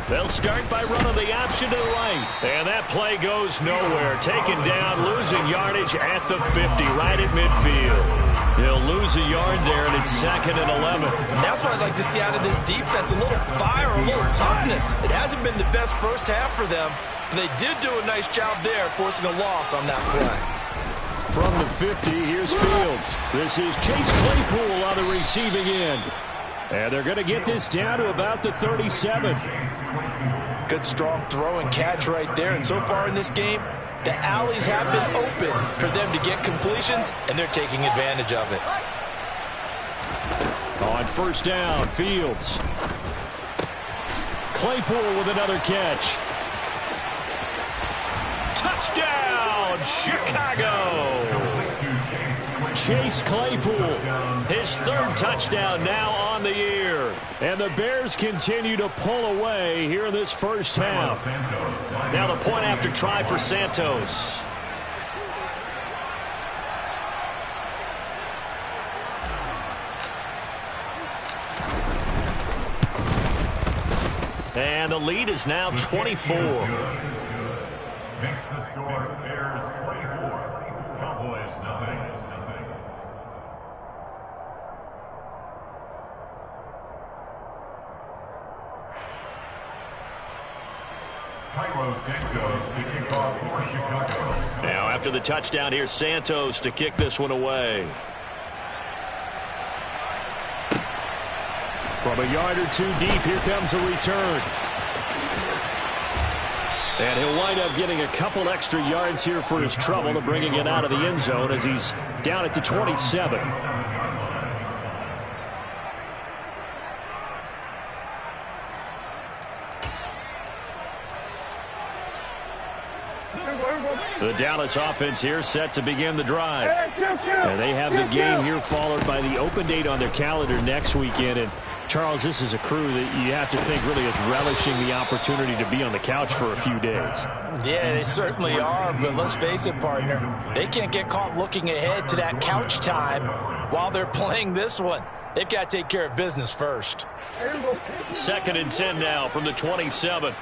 They'll start by running the option to the right. And that play goes nowhere. Taken down, losing yardage at the 50, right at midfield. He'll lose a yard there, and it's 2nd and 11. And that's what I'd like to see out of this defense, a little fire, a little toughness. It hasn't been the best first half for them, but they did do a nice job there forcing a loss on that play. From the 50, here's Fields. This is Chase Claypool on the receiving end. And they're going to get this down to about the 37. Good strong throw and catch right there. And so far in this game, the alleys have been open for them to get completions, and they're taking advantage of it. On first down, Fields. Claypool with another catch. Touchdown, Chicago! Chase Claypool, his 3rd touchdown now on the year. And the Bears continue to pull away here in this first half. Now the point after try for Santos. And the lead is now 24. Makes the score Bears 24, Cowboys nothing. Now after the touchdown, here's Santos to kick this one away. From a yard or two deep, here comes a return. And he'll wind up getting a couple extra yards here for his trouble to bringing it out of the end zone as he's down at the 27. The Dallas offense here set to begin the drive. And they have the game here followed by the open date on their calendar next weekend. And Charles, this is a crew that you have to think really is relishing the opportunity to be on the couch for a few days. Yeah, they certainly are, but let's face it, partner. They can't get caught looking ahead to that couch time while they're playing this one. They've got to take care of business first. 2nd and 10 now from the 27.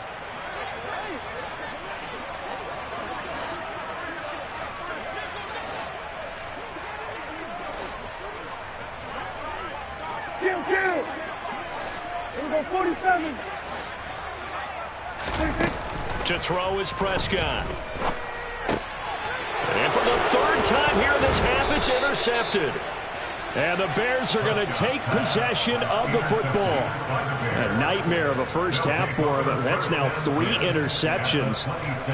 To throw is Prescott. And for the 3rd time here in this half, it's intercepted. And the Bears are going to take possession of the football. A nightmare of a first half for him. That's now 3 interceptions.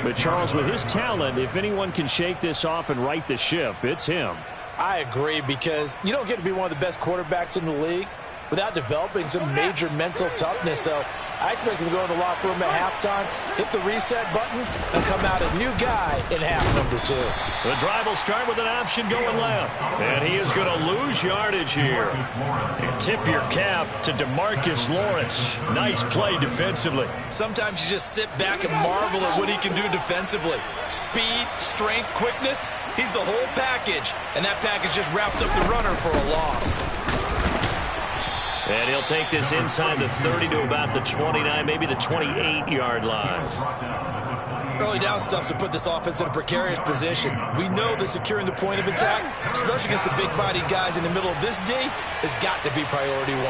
But Charles, with his talent, if anyone can shake this off and right the ship, it's him. I agree, because you don't get to be one of the best quarterbacks in the league without developing some major mental toughness. So I expect him to go in the locker room at halftime, hit the reset button, and come out a new guy in half number 2. The drive will start with an option going left. And he is going to lose yardage here. And tip your cap to DeMarcus Lawrence. Nice play defensively. Sometimes you just sit back and marvel at what he can do defensively. Speed, strength, quickness. He's the whole package. And that package just wrapped up the runner for a loss. And he'll take this inside the 30 to about the 29, maybe the 28-yard line. Early down stuff to put this offense in a precarious position. We know that securing the point of attack, especially against the big-bodied guys in the middle of this D, has got to be priority 1.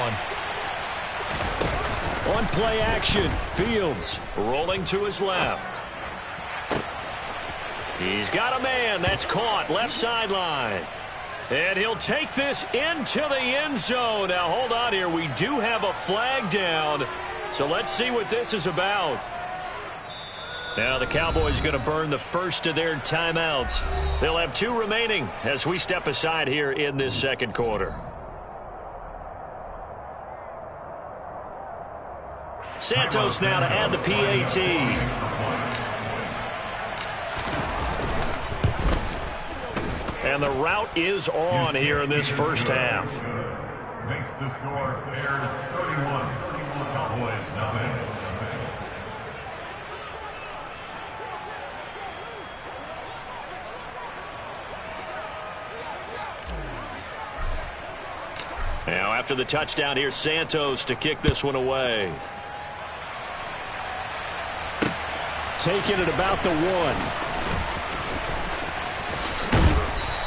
On play action, Fields rolling to his left. He's got a man that's caught left sideline. And he'll take this into the end zone. Now, hold on here. We do have a flag down. So let's see what this is about. Now the Cowboys going to burn the first of their timeouts. They'll have 2 remaining as we step aside here in this second quarter. Santos now to add the PAT. And the route is on here in this first half. Makes the score Bears 31, Cowboys nothing. Now after the touchdown, here's Santos to kick this one away. taken at about the 1.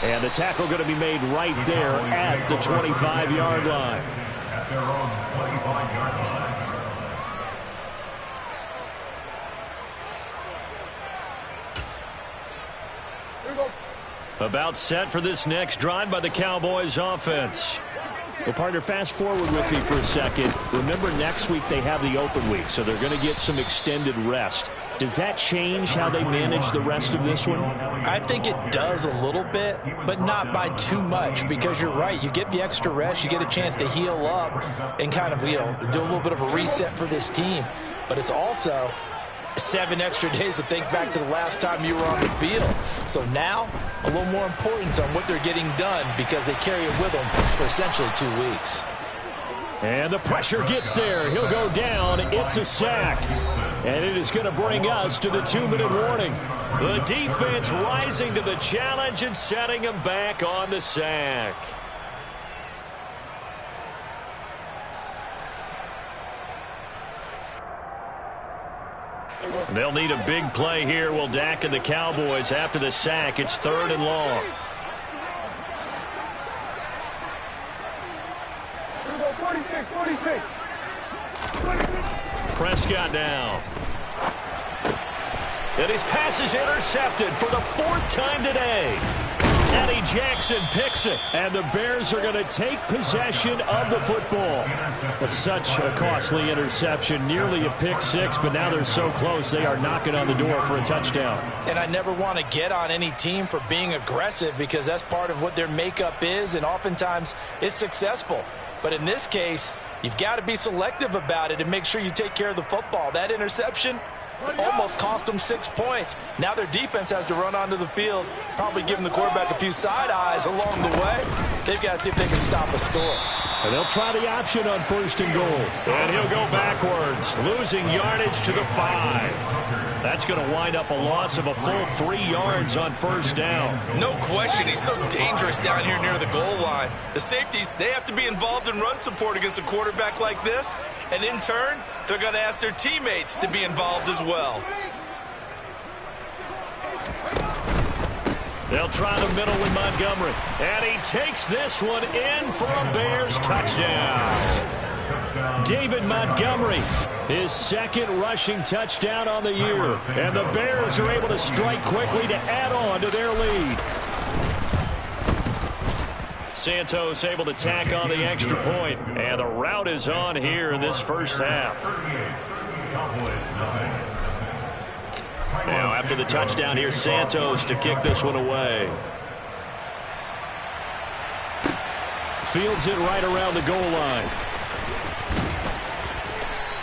And the tackle going to be made right there at the 25-yard line. At their own 25-yard line. About set for this next drive by the Cowboys offense. Well, partner, fast forward with me for a second. Remember, next week they have the open week, so they're going to get some extended rest. Does that change how they manage the rest of this one? I think it does a little bit, but not by too much, because you're right. You get the extra rest. You get a chance to heal up and kind of, do a little bit of a reset for this team. But it's also 7 extra days to think back to the last time you were on the field. So now, a little more importance on what they're getting done because they carry it with them for essentially 2 weeks. And the pressure gets there. He'll go down. It's a sack. And it is going to bring us to the 2-minute warning. The defense rising to the challenge and setting him back on the sack. They'll need a big play here. Will Dak and the Cowboys after the sack. It's 3rd and long. Prescott down. And his pass is intercepted for the 4th time today. Eddie Jackson picks it. And the Bears are going to take possession of the football. It's such a costly interception. Nearly a pick 6, but now they're so close they are knocking on the door for a touchdown. And I never want to get on any team for being aggressive because that's part of what their makeup is, and oftentimes it's successful. But in this case, you've got to be selective about it and make sure you take care of the football. That interception almost cost them 6 points. Now their defense has to run onto the field, probably giving the quarterback a few side eyes along the way. They've got to see if they can stop a score. And they'll try the option on 1st and goal. And he'll go backwards, losing yardage to the 5. That's going to wind up a loss of a full 3 yards on 1st down. No question, he's so dangerous down here near the goal line. The safeties, they have to be involved in run support against a quarterback like this. And in turn, they're going to ask their teammates to be involved as well. They'll try the middle with Montgomery. And he takes this one in for a Bears touchdown. David Montgomery, his 2nd rushing touchdown on the year. And the Bears are able to strike quickly to add on to their lead. Santos able to tack on the extra point. And the route is on here in this first half. Now after the touchdown, here's Santos to kick this one away. Fields it right around the goal line.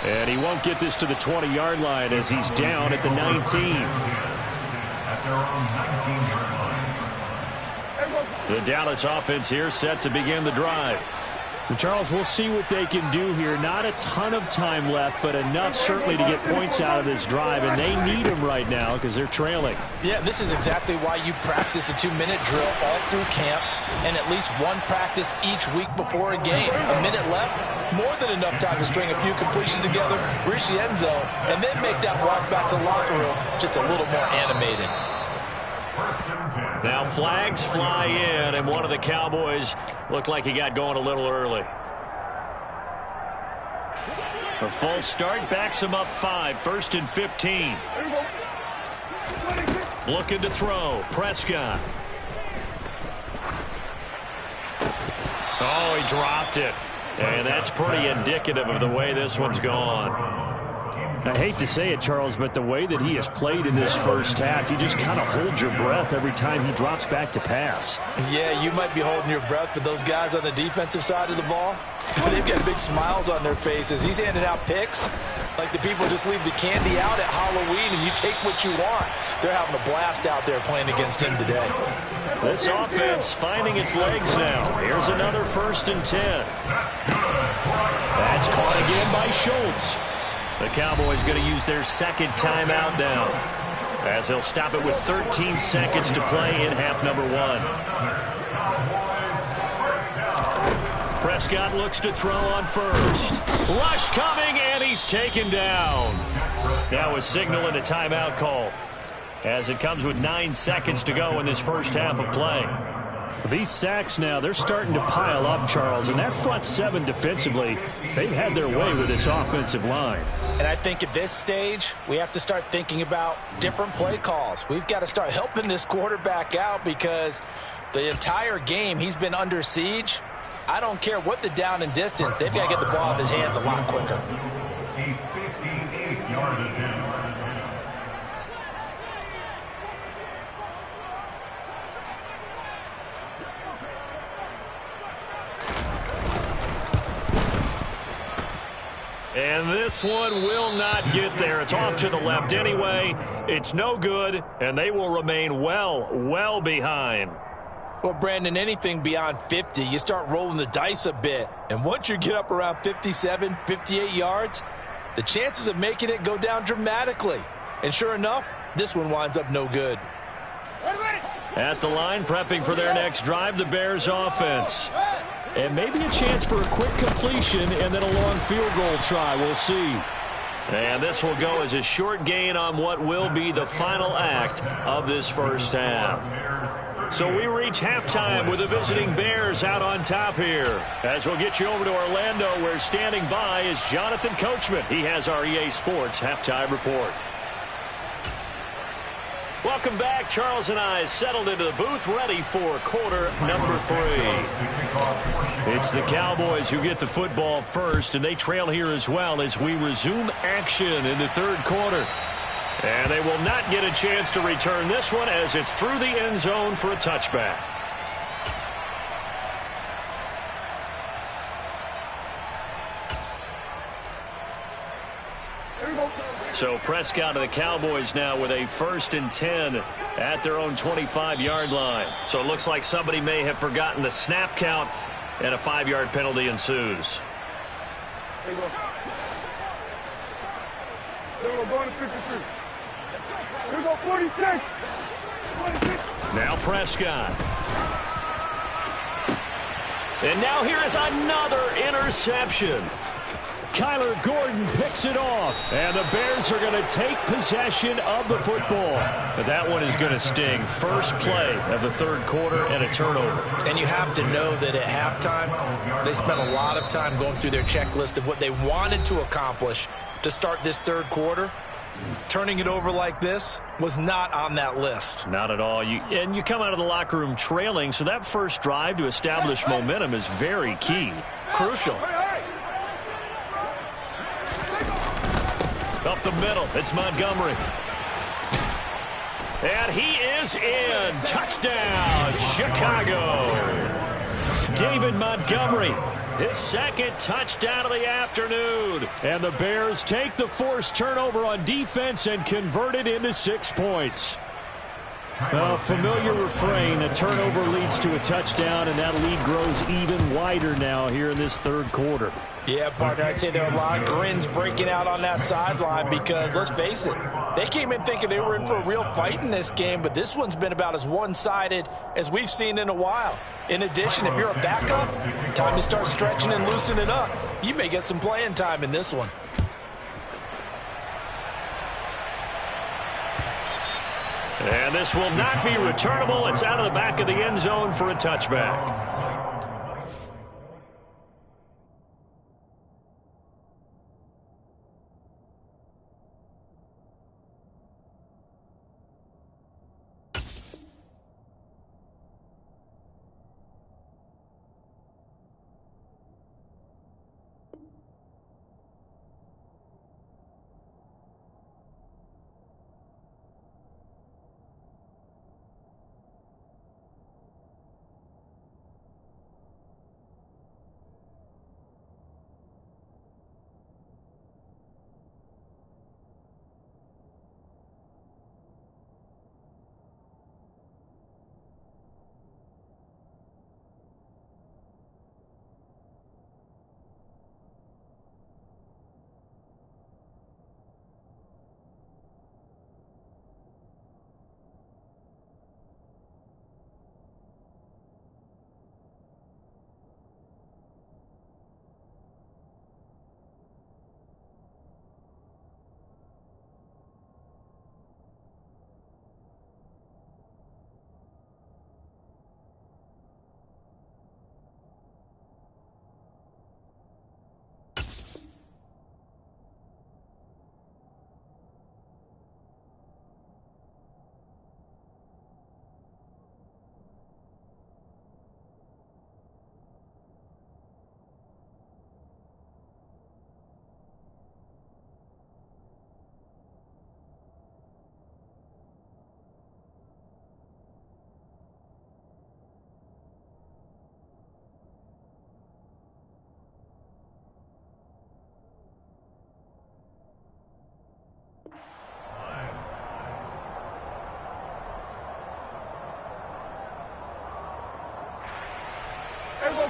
And he won't get this to the 20-yard line as he's down at the 19. At their own 19-yard line. The Dallas offense here set to begin the drive. Charles, we'll see what they can do here. Not a ton of time left, but enough certainly to get points out of this drive, and they need them right now because they're trailing. Yeah, this is exactly why you practice a 2-minute drill all through camp and at least one practice each week before a game. A minute left, more than enough time to string a few completions together, reach the end zone, and then make that walk back to the locker room just a little more animated. Now flags fly in, and one of the Cowboys looked like he got going a little early. A false start backs him up 5, 1st and 15. Looking to throw, Prescott. Oh, he dropped it. And that's pretty indicative of the way this one's gone. I hate to say it, Charles, but the way that he has played in this first half, you just kind of hold your breath every time he drops back to pass. Yeah, you might be holding your breath, but those guys on the defensive side of the ball, they've got big smiles on their faces. He's handing out picks like the people just leave the candy out at Halloween and you take what you want. They're having a blast out there playing against him today. This offense finding its legs now. Here's another 1st and 10. That's caught again by Schultz. The Cowboys going to use their 2nd timeout now, as they'll stop it with 13 seconds to play in half number 1. Prescott looks to throw on first. Rush coming, and he's taken down. Now a signal and a timeout call, as it comes with 9 seconds to go in this first half of play. These sacks now, they're starting to pile up, Charles, and that front seven defensively, they've had their way with this offensive line. And I think at this stage, we have to start thinking about different play calls. We've got to start helping this quarterback out because the entire game he's been under siege. I don't care what the down and distance, they've got to get the ball out of his hands a lot quicker. A 58-yard attempt. And this one will not get there. It's off to the left anyway. It's no good, and they will remain well behind. Well, Brandon, anything beyond 50, you start rolling the dice a bit. And once you get up around 57, 58 yards, the chances of making it go down dramatically. And sure enough, this one winds up no good. At the line, prepping for their next drive, the Bears offense. And maybe a chance for a quick completion and then a long field goal try. We'll see. And this will go as a short gain on what will be the final act of this first half. So we reach halftime with the visiting Bears out on top here. As we'll get you over to Orlando, where standing by is Jonathan Coachman. He has our EA Sports halftime report. Welcome back. Charles and I settled into the booth, ready for quarter number 3. It's the Cowboys who get the football first, and they trail here as well as we resume action in the third quarter. And they will not get a chance to return this one as it's through the end zone for a touchback. So Prescott of the Cowboys now with a 1st and 10 at their own 25-yard line. So it looks like somebody may have forgotten the snap count, and a 5-yard penalty ensues. There you go. There we go, going to 53. Here we go, 46. 46. Now Prescott. And now here is another interception. Kyler Gordon picks it off, and the Bears are going to take possession of the football. But that one is going to sting. First play of the third quarter and a turnover. And you have to know that at halftime, they spent a lot of time going through their checklist of what they wanted to accomplish to start this third quarter. Turning it over like this was not on that list. Not at all. And you come out of the locker room trailing, so that first drive to establish momentum is very key. Crucial. Up the middle, it's Montgomery. And he is in. Touchdown, Chicago. David Montgomery, his second touchdown of the afternoon. And the Bears take the forced turnover on defense and convert it into 6 points. A familiar refrain, a turnover leads to a touchdown, and that lead grows even wider now here in this third quarter. Yeah, partner, I'd say there are a lot of grins breaking out on that sideline because, let's face it, they came in thinking they were in for a real fight in this game, but this one's been about as one-sided as we've seen in a while. In addition, if you're a backup, time to start stretching and loosening up. You may get some playing time in this one. And this will not be returnable. It's out of the back of the end zone for a touchback.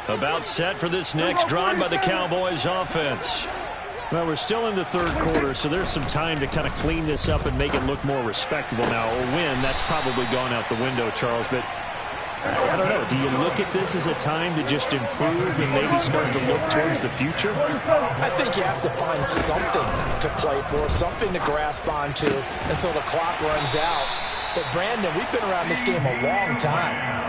About set for this next drive by the Cowboys offense. Well, we're still in the third quarter, so there's some time to kind of clean this up and make it look more respectable now. A win, that's probably gone out the window, Charles, but I don't know. Do you look at this as a time to just improve and maybe start to look towards the future? I think you have to find something to play for, something to grasp onto until the clock runs out. But, Brandon, we've been around this game a long time.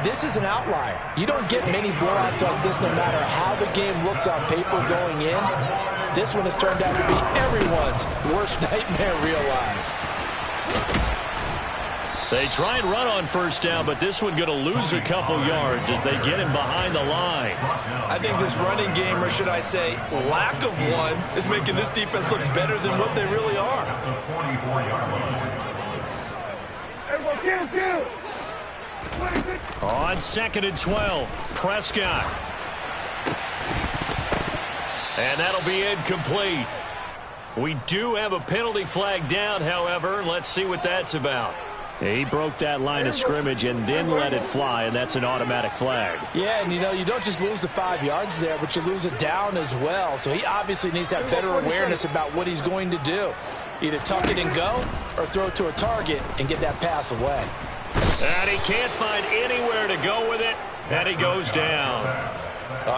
This is an outlier. You don't get many blowouts like this no matter how the game looks on paper going in. This one has turned out to be everyone's worst nightmare realized. They try and run on first down, but this one going to lose a couple yards as they get him behind the line. I think this running game, or should I say lack of one, is making this defense look better than what they really are. On 2nd and 12, Prescott. And that'll be incomplete. We do have a penalty flag down, however. Let's see what that's about. He broke that line of scrimmage and then let it fly, and that's an automatic flag. Yeah, and you don't just lose the 5 yards there, but you lose it down as well. So he obviously needs to have better awareness about what he's going to do. Either tuck it and go or throw it to a target and get that pass away. And he can't find anywhere to go with it, and he goes down.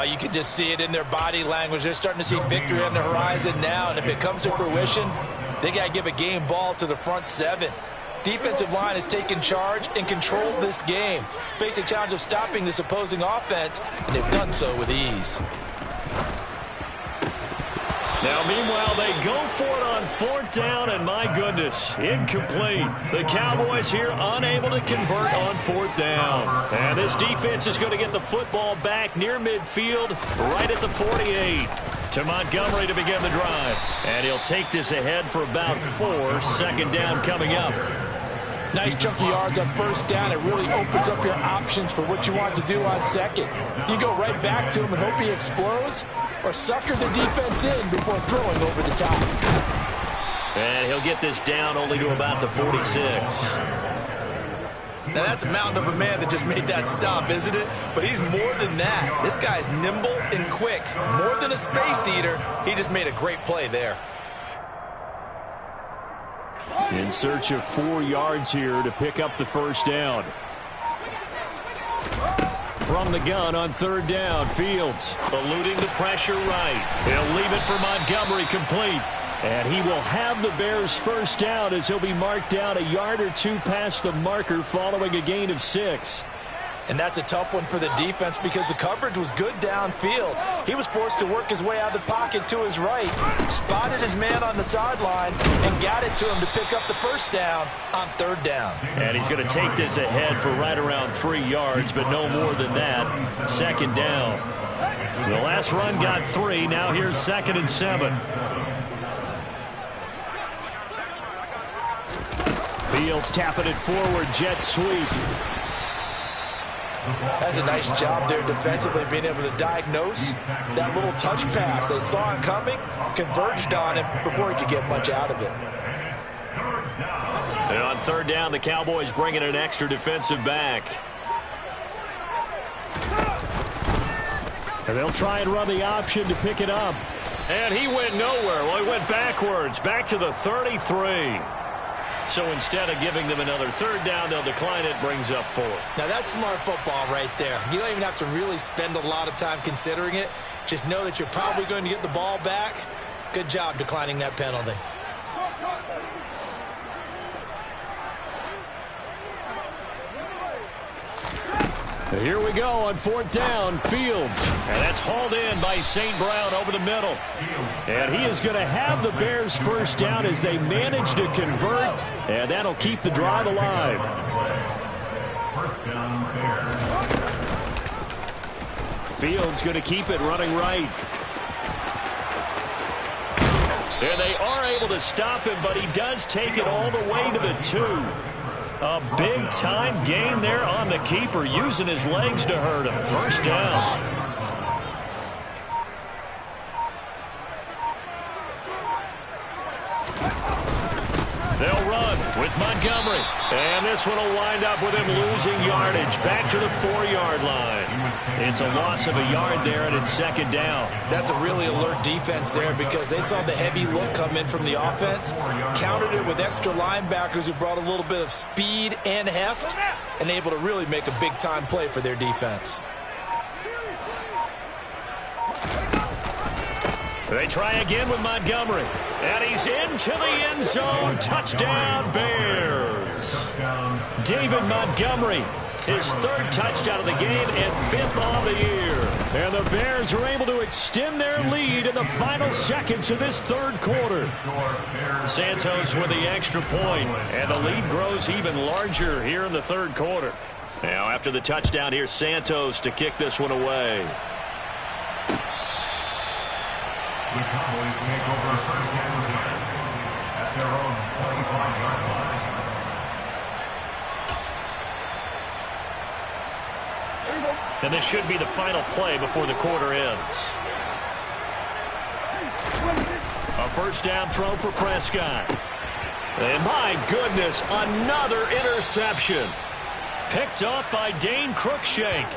You can just see it in their body language. They're starting to see victory on the horizon now, and if it comes to fruition, they got to give a game ball to the front seven. Defensive line has taken charge and controlled this game, facing challenge of stopping this opposing offense, and they've done so with ease. Now, meanwhile, they go for it on 4th down, and my goodness, incomplete. The Cowboys here unable to convert on 4th down. And this defense is going to get the football back near midfield, right at the 48. To Montgomery to begin the drive. And he'll take this ahead for about 4. 2nd down coming up. Nice chunky yards on 1st down. It really opens up your options for what you want to do on 2nd. You go right back to him and hope he explodes, or sucker the defense in before throwing over the top. And he'll get this down only to about the 46. Now, that's a mountain of a man that just made that stop, isn't it? But he's more than that. This guy's nimble and quick. More than a space eater, he just made a great play there. In search of 4 yards here to pick up the 1st down. From the gun on 3rd down, Fields eluding the pressure right. He'll leave it for Montgomery complete. And he will have the Bears' 1st down as he'll be marked down a yard or 2 past the marker following a gain of 6. And that's a tough one for the defense because the coverage was good downfield. He was forced to work his way out of the pocket to his right, spotted his man on the sideline, and got it to him to pick up the 1st down on 3rd down. And he's going to take this ahead for right around 3 yards, but no more than that. 2nd down. The last run got 3. Now here's 2nd and 7. Fields tapping it forward, jet sweep. That's a nice job there defensively, being able to diagnose that little touch pass. They saw it coming, converged on him before he could get much out of it. And on 3rd down, the Cowboys bringing an extra defensive back. And they'll try and run the option to pick it up. And he went nowhere. Well, he went backwards, back to the 33. So instead of giving them another 3rd down, they'll decline it, brings up 4. Now, that's smart football right there. You don't even have to really spend a lot of time considering it. Just know that you're probably going to get the ball back. Good job declining that penalty. Here we go on 4th down, Fields. And that's hauled in by St. Brown over the middle. And he is going to have the Bears' 1st down as they manage to convert. And that'll keep the drive alive. Fields going to keep it running right. And they are able to stop him, but he does take it all the way to the 2. A big-time gain there on the keeper, using his legs to hurt him. 1st down. They'll run with Montgomery. And this one will wind up with him losing yardage back to the 4-yard line. It's a loss of a yard there, and it's second down. That's a really alert defense there because they saw the heavy look come in from the offense, countered it with extra linebackers who brought a little bit of speed and heft, and able to really make a big-time play for their defense. They try again with Montgomery. And he's into the end zone. Touchdown, Bears. David Montgomery, his 3rd touchdown of the game and 5th on the year. And the Bears are able to extend their lead in the final seconds of this 3rd quarter. Santos with the extra point, and the lead grows even larger here in the 3rd quarter. Now, after the touchdown, here's Santos to kick this one away. The Cowboys take over first down at their own 25-yard line. And this should be the final play before the quarter ends. A first down throw for Prescott. And my goodness, another interception. Picked up by Dane Cruikshank.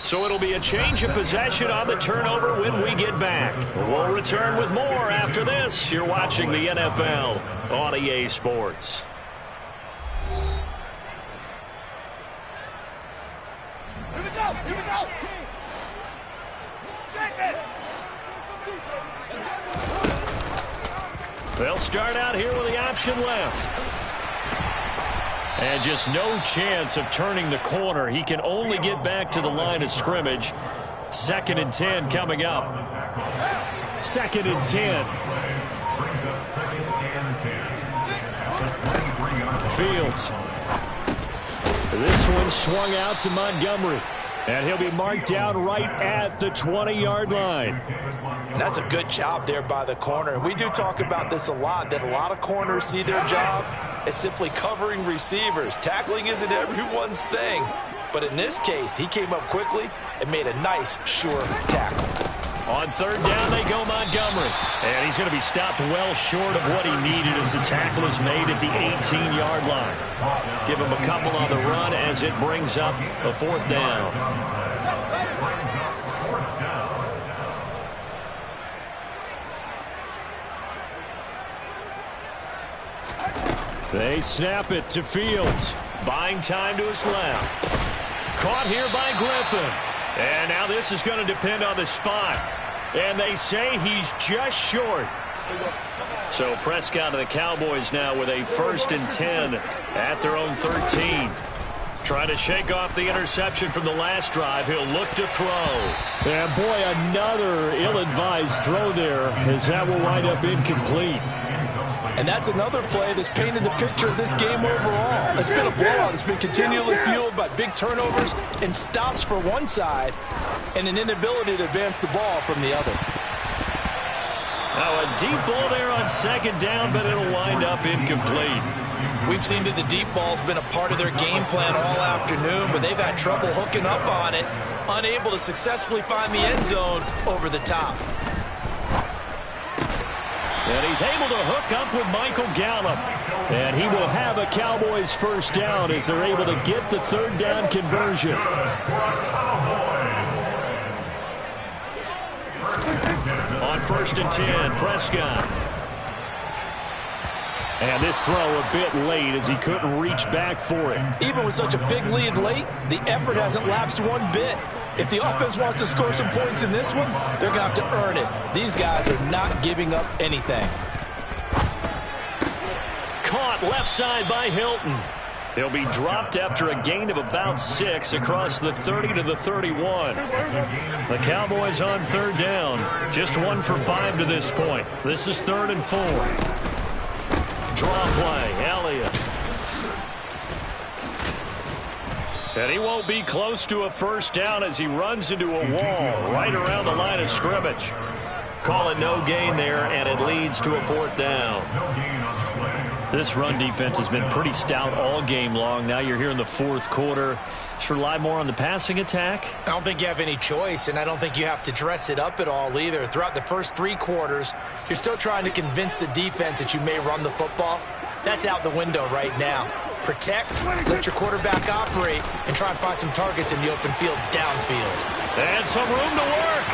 So it'll be a change of possession on the turnover when we get back. We'll return with more after this. You're watching the NFL on EA Sports. Here we go! Here we go! Change it! They'll start out here with the option left. And just no chance of turning the corner. He can only get back to the line of scrimmage. 2nd and 10 coming up. 2nd and 10. Fields. This one swung out to Montgomery. And he'll be marked down right at the 20-yard line. That's a good job there by the corner. We do talk about this a lot, that a lot of corners see their job as simply covering receivers. Tackling isn't everyone's thing. But in this case, he came up quickly and made a nice, sure tackle. On 3rd down, they go Montgomery. And he's going to be stopped well short of what he needed as the tackle is made at the 18-yard line. Give him a couple on the run as it brings up a 4th down. They snap it to Fields. Buying time to his left. Caught here by Griffin. And now this is going to depend on the spot. And they say he's just short. So Prescott and the Cowboys now with a 1st and 10 at their own 13. Trying to shake off the interception from the last drive. He'll look to throw. And boy, another ill-advised throw there as that will wind up incomplete. And that's another play that's painted the picture of this game overall. It's been a blowout. It's been continually fueled by big turnovers and stops for one side and an inability to advance the ball from the other. Now a deep ball there on 2nd down, but it'll wind up incomplete. We've seen that the deep ball's been a part of their game plan all afternoon, but they've had trouble hooking up on it, unable to successfully find the end zone over the top. And he's able to hook up with Michael Gallup. And he will have a Cowboys first down as they're able to get the 3rd down conversion. On 1st and 10, Prescott. And this throw a bit late as he couldn't reach back for it. Even with such a big lead late, the effort hasn't lapsed one bit. If the offense wants to score some points in this one, they're going to have to earn it. These guys are not giving up anything. Caught left side by Hilton. He'll be dropped after a gain of about 6 across the 30 to the 31. The Cowboys on 3rd down. Just 1 for 5 to this point. This is 3rd and 4. Draw play, Elliott. And he won't be close to a first down as he runs into a wall right around the line of scrimmage. Call it no gain there, and it leads to a 4th down. No gain on the play. This run defense has been pretty stout all game long. Now you're here in the fourth quarter. Just rely more on the passing attack? I don't think you have any choice, and I don't think you have to dress it up at all either. Throughout the first 3 quarters, you're still trying to convince the defense that you may run the football. That's out the window right now. Protect, let your quarterback operate, and try and find some targets in the open field downfield. And some room to work.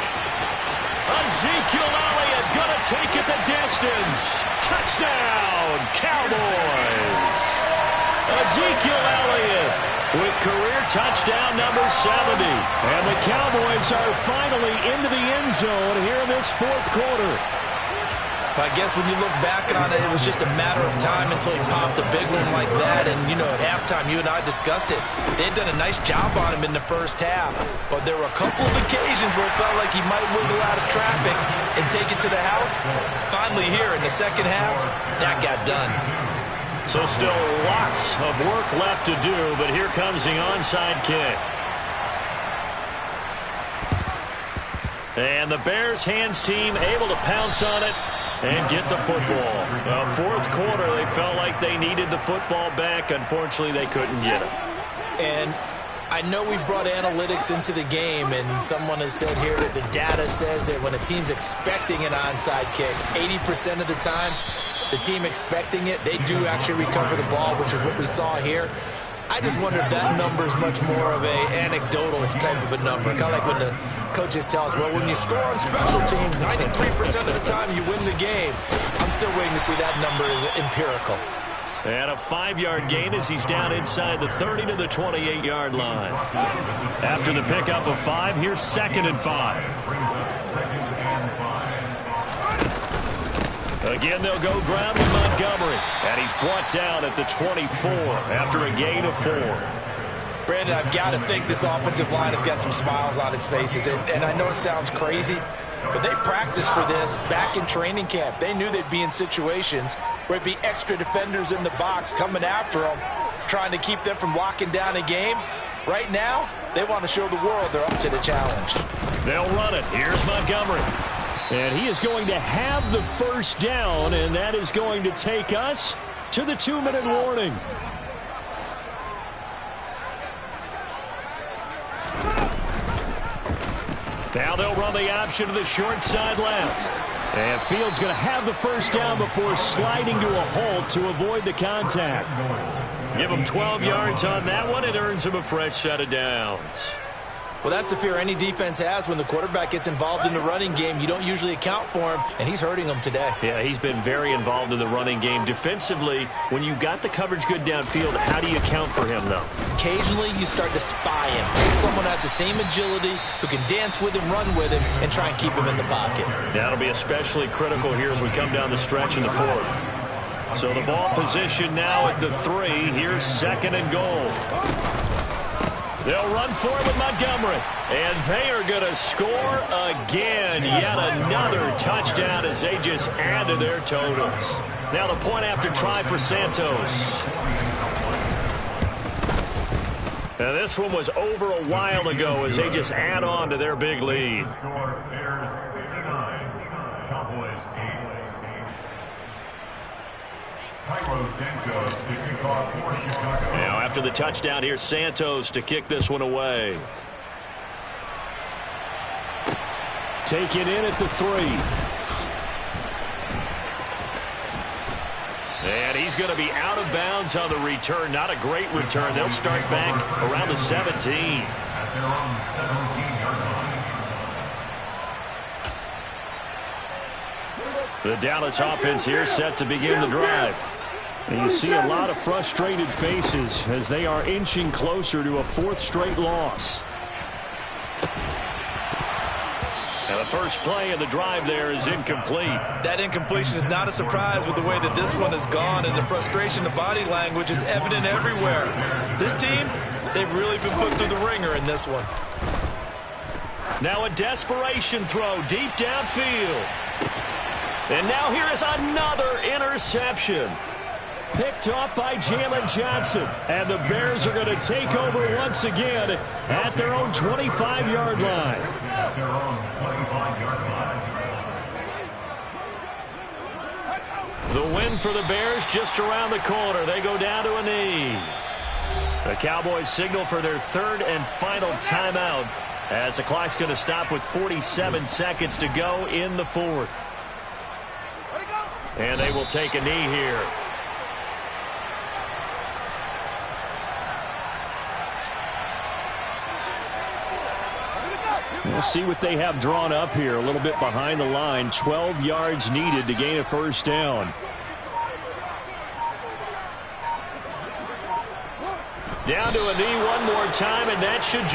Ezekiel Elliott gonna take it the distance. Touchdown, Cowboys. Ezekiel Elliott with career touchdown number 70. And the Cowboys are finally into the end zone here in this fourth quarter. I guess when you look back on it, it was just a matter of time until he popped a big one like that. And, you know, at halftime, you and I discussed it. They had done a nice job on him in the first half. But there were a couple of occasions where it felt like he might wiggle out of traffic and take it to the house. Finally here in the second half, that got done. So still lots of work left to do, but here comes the onside kick. And the Bears hands team able to pounce on it and get the football. Well, fourth quarter, they felt like they needed the football back. Unfortunately, they couldn't get it. And I know we brought analytics into the game, and someone has said here that the data says that when a team's expecting an onside kick, 80% of the time, the team expecting it, they do actually recover the ball, which is what we saw here. I just wonder if that number is much more of a anecdotal type of a number. Kind of like when the coaches tell us, well, when you score on special teams, 93% of the time you win the game. I'm still waiting to see that number is empirical. And a 5-yard gain as he's down inside the 30 to the 28-yard line. After the pickup of 5, here's 2nd and 5. Again, they'll go ground with Montgomery. And he's brought down at the 24 after a gain of 4. Brandon, I've got to think this offensive line has got some smiles on its faces. And I know it sounds crazy, but they practiced for this back in training camp. They knew they'd be in situations where it'd be extra defenders in the box coming after them, trying to keep them from locking down a game. Right now, they want to show the world they're up to the challenge. They'll run it. Here's Montgomery. And he is going to have the first down, and that is going to take us to the 2-minute warning. Now they'll run the option to the short side left. And Fields going to have the first down before sliding to a halt to avoid the contact. Give him 12 yards on that one. It earns him a fresh set of downs. Well, that's the fear any defense has when the quarterback gets involved in the running game. You don't usually account for him, and he's hurting them today. Yeah, he's been very involved in the running game. Defensively, when you got the coverage good downfield, how do you account for him, though? Occasionally, you start to spy him. Take someone that has the same agility, who can dance with him, run with him, and try and keep him in the pocket. That'll be especially critical here as we come down the stretch in the fourth. So the ball position now at the 3. Here's 2nd and goal. They'll run for it with Montgomery. And they are going to score again. Yet another touchdown as they just add to their totals. Now the point after try for Santos. Now this one was over a while ago as they just add on to their big lead. Bears 59, Cowboys 8. Santos to kick off for Chicago. Now after the touchdown, here's Santos to kick this one away. Take it in at the 3. And he's going to be out of bounds on the return. Not a great return. They'll start back around the 17. At their own 17-yard line. The Dallas offense here set to begin the drive. And you see a lot of frustrated faces as they are inching closer to a 4th straight loss. Now the first play of the drive there is incomplete. That incompletion is not a surprise with the way that this one has gone, and the frustration, the body language is evident everywhere. This team, they've really been put through the ringer in this one. Now a desperation throw deep downfield. And now here is another interception. Picked off by Jalen Johnson. And the Bears are going to take over once again at their own 25-yard line. At their own 25-yard line. The win for the Bears just around the corner. They go down to a knee. The Cowboys signal for their third and final timeout as the clock's going to stop with 47 seconds to go in the fourth. And they will take a knee here. We'll see what they have drawn up here. A little bit behind the line. 12 yards needed to gain a first down. Down to a knee one more time, and that should